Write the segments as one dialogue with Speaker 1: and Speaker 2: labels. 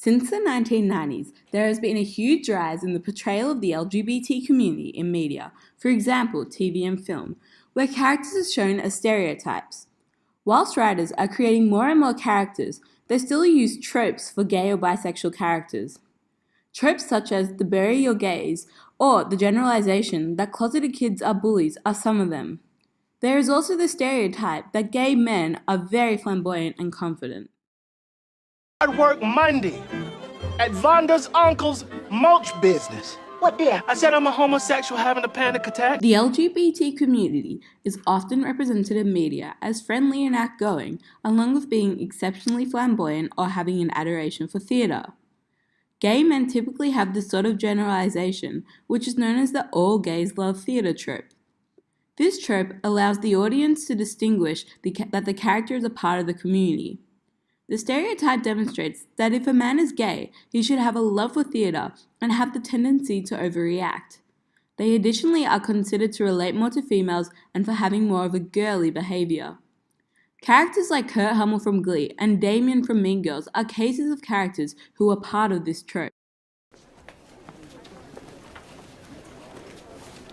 Speaker 1: Since the 1990s, there has been a huge rise in the portrayal of the LGBT community in media, for example, TV and film, where characters are shown as stereotypes. Whilst writers are creating more and more characters, they still use tropes for gay or bisexual characters. Tropes such as the bury your gays or the generalization that closeted kids are bullies are some of them. There is also the stereotype that gay men are very flamboyant and confident.
Speaker 2: I'd work Monday at Vonda's uncle's mulch business. What there? I said I'm a homosexual having a panic attack.
Speaker 1: The LGBT community is often represented in media as friendly and outgoing, along with being exceptionally flamboyant or having an adoration for theatre. Gay men typically have this sort of generalization, which is known as the all gays love theatre trope. This trope allows the audience to distinguish that the character is a part of the community. The stereotype demonstrates that if a man is gay, he should have a love for theatre and have the tendency to overreact. They additionally are considered to relate more to females and for having more of a girly behaviour. Characters like Kurt Hummel from Glee and Damien from Mean Girls are cases of characters who are part of this trope.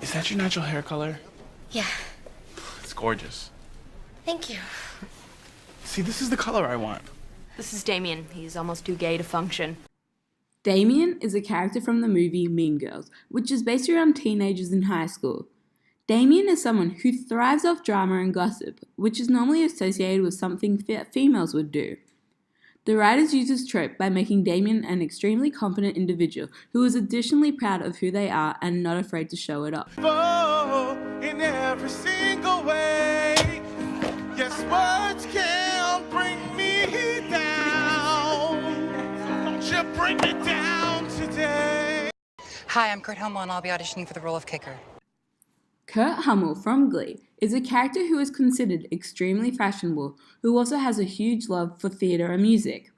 Speaker 3: Is that your natural hair color?
Speaker 4: Yeah,
Speaker 3: It's gorgeous.
Speaker 4: thank you.
Speaker 3: See, this is the color I want.
Speaker 4: This is Damien. He's almost too gay to function.
Speaker 1: Damien is a character from the movie Mean Girls, which is based around teenagers in high school. Damien is someone who thrives off drama and gossip, which is normally associated with something females would do. The writers use this trope by making Damien an extremely confident individual who is additionally proud of who they are and not afraid to show it off.
Speaker 2: In every single way. Yes, words can bring me down. Don't you bring me down today.
Speaker 5: Hi, I'm Kurt Hummel, and I'll be auditioning for the role of Kicker.
Speaker 1: Kurt Hummel from Glee is a character who is considered extremely fashionable, who also has a huge love for theatre and music.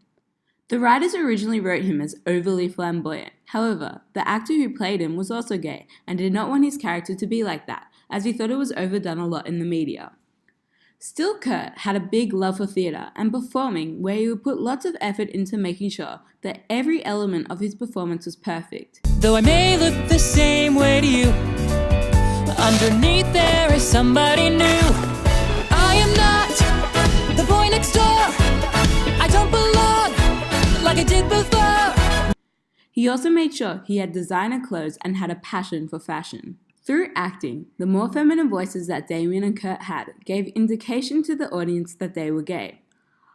Speaker 1: The writers originally wrote him as overly flamboyant. However, the actor who played him was also gay and did not want his character to be like that, as he thought it was overdone a lot in the media. Still, Kurt had a big love for theatre and performing, where he would put lots of effort into making sure that every element of his performance was perfect.
Speaker 6: Though I may look the same way to you, underneath there is somebody new. I am not the boy next door. I don't belong like I did before.
Speaker 1: He also made sure he had designer clothes and had a passion for fashion. Through acting, the more feminine voices that Damien and Kurt had gave indication to the audience that they were gay.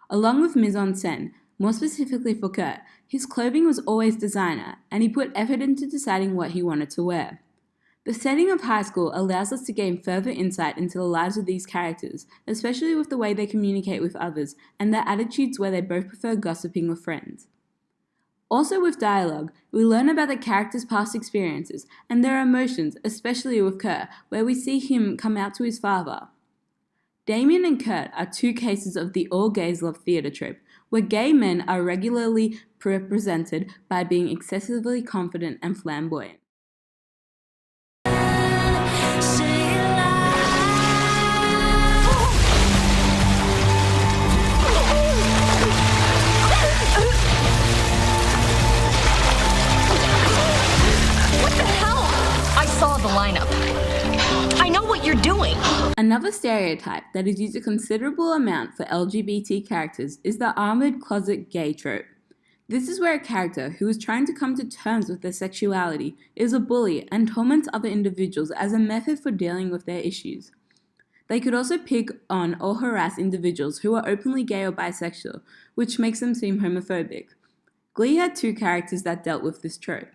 Speaker 1: Along with mise-en-scène, more specifically for Kurt, his clothing was always designer, and he put effort into deciding what he wanted to wear. The setting of high school allows us to gain further insight into the lives of these characters, especially with the way they communicate with others and their attitudes where they both prefer gossiping with friends. Also with dialogue, we learn about the characters' past experiences and their emotions, especially with Kurt, where we see him come out to his father. Damien and Kurt are two cases of the all gays love theatre trope, where gay men are regularly represented by being excessively confident and flamboyant.
Speaker 4: The lineup. I know what you're doing.
Speaker 1: Another stereotype that is used a considerable amount for LGBT characters is the armored closet gay trope. This is where a character who is trying to come to terms with their sexuality is a bully and torments other individuals as a method for dealing with their issues. They could also pick on or harass individuals who are openly gay or bisexual, which makes them seem homophobic. Glee had two characters that dealt with this trope.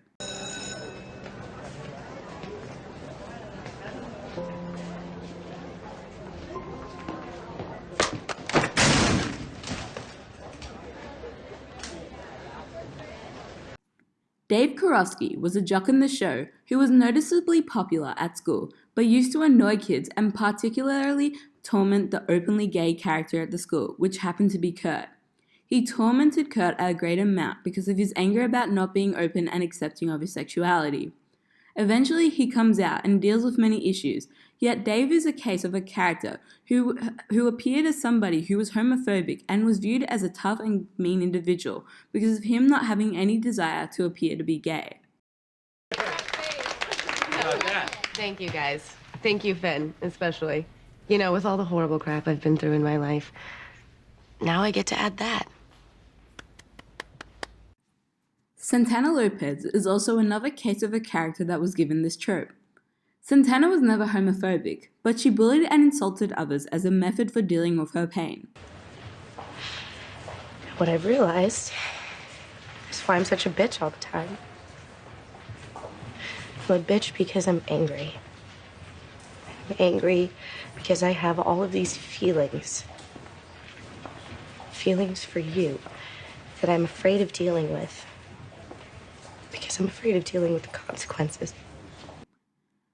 Speaker 1: Dave Karofsky was a jock in the show who was noticeably popular at school, but used to annoy kids and particularly torment the openly gay character at the school, which happened to be Kurt. He tormented Kurt at a great amount because of his anger about not being open and accepting of his sexuality. Eventually, he comes out and deals with many issues, yet Dave is a case of a character who appeared as somebody who was homophobic and was viewed as a tough and mean individual because of him not having any desire to appear to be gay.
Speaker 7: Thank you, guys. Thank you, Finn, especially. You know, with all the horrible crap I've been through in my life, now I get to add that.
Speaker 1: Santana Lopez is also another case of a character that was given this trope. Santana was never homophobic, but she bullied and insulted others as a method for dealing with her pain.
Speaker 7: What I've realized is why I'm such a bitch all the time. I'm a bitch because I'm angry. I'm angry because I have all of these feelings. Feelings for you that I'm afraid of dealing with. Because I'm afraid of dealing with the consequences.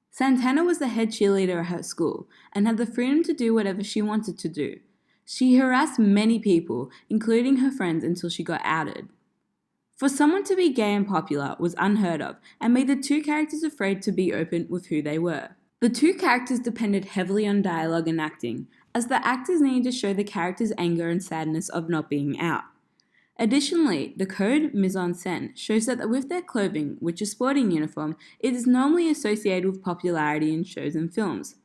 Speaker 1: Santana was the head cheerleader at her school and had the freedom to do whatever she wanted to do. She harassed many people, including her friends, until she got outed. For someone to be gay and popular was unheard of and made the two characters afraid to be open with who they were. The two characters depended heavily on dialogue and acting, as the actors needed to show the characters' anger and sadness of not being out. Additionally, the code mise-en-scène shows that with their clothing, which is sporting uniform, it is normally associated with popularity in shows and films.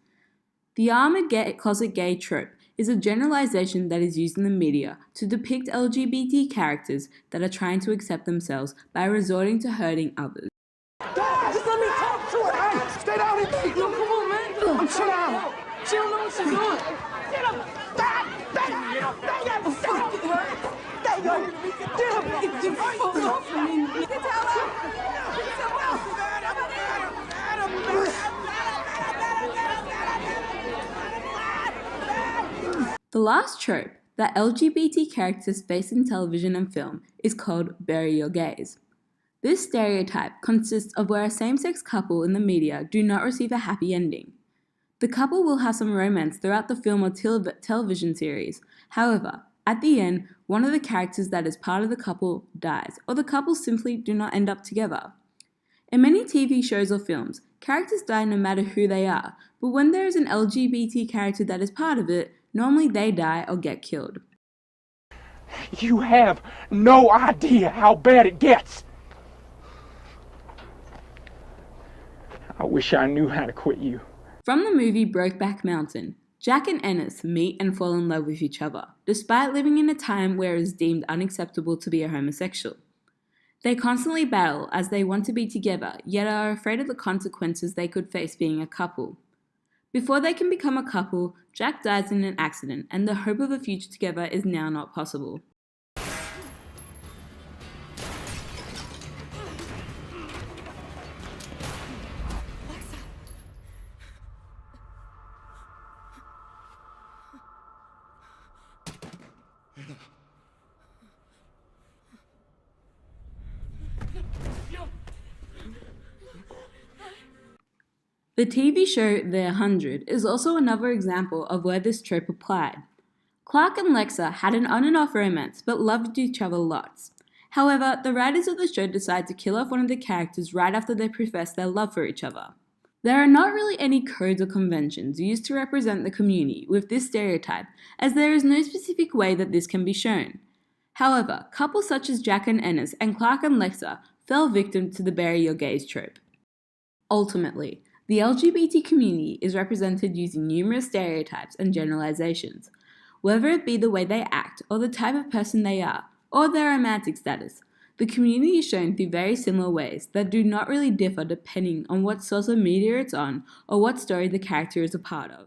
Speaker 1: The armored closet gay trope is a generalization that is used in the media to depict LGBT characters that are trying to accept themselves by resorting to hurting others.
Speaker 2: Dad, just let me talk to her. Hey, stay down and eat. No, come on, man. I'm chill out. She don't know what she's doing. Get him. Dad,
Speaker 1: The last trope that LGBT characters face in television and film is called bury your gays. This stereotype consists of where a same-sex couple in the media do not receive a happy ending. The couple will have some romance throughout the film or television series. However, at the end, one of the characters that is part of the couple dies, or the couple simply do not end up together. In many TV shows or films, characters die no matter who they are, but when there is an LGBT character that is part of it, normally they die or get killed.
Speaker 8: You have no idea how bad it gets. I wish I knew how to quit you.
Speaker 1: From the movie Brokeback Mountain, Jack and Ennis meet and fall in love with each other, despite living in a time where it is deemed unacceptable to be a homosexual. They constantly battle as they want to be together, yet are afraid of the consequences they could face being a couple. Before they can become a couple, Jack dies in an accident, and the hope of a future together is now not possible. The TV show The 100 is also another example of where this trope applied. Clark and Lexa had an on and off romance but loved each other lots. However, the writers of the show decided to kill off one of the characters right after they professed their love for each other. There are not really any codes or conventions used to represent the community with this stereotype, as there is no specific way that this can be shown. However, couples such as Jack and Ennis and Clark and Lexa fell victim to the bury your gays trope. Ultimately, the LGBT community is represented using numerous stereotypes and generalizations, whether it be the way they act or the type of person they are, or their romantic status. The community is shown through very similar ways that do not really differ depending on what source of media it's on or what story the character is a part of.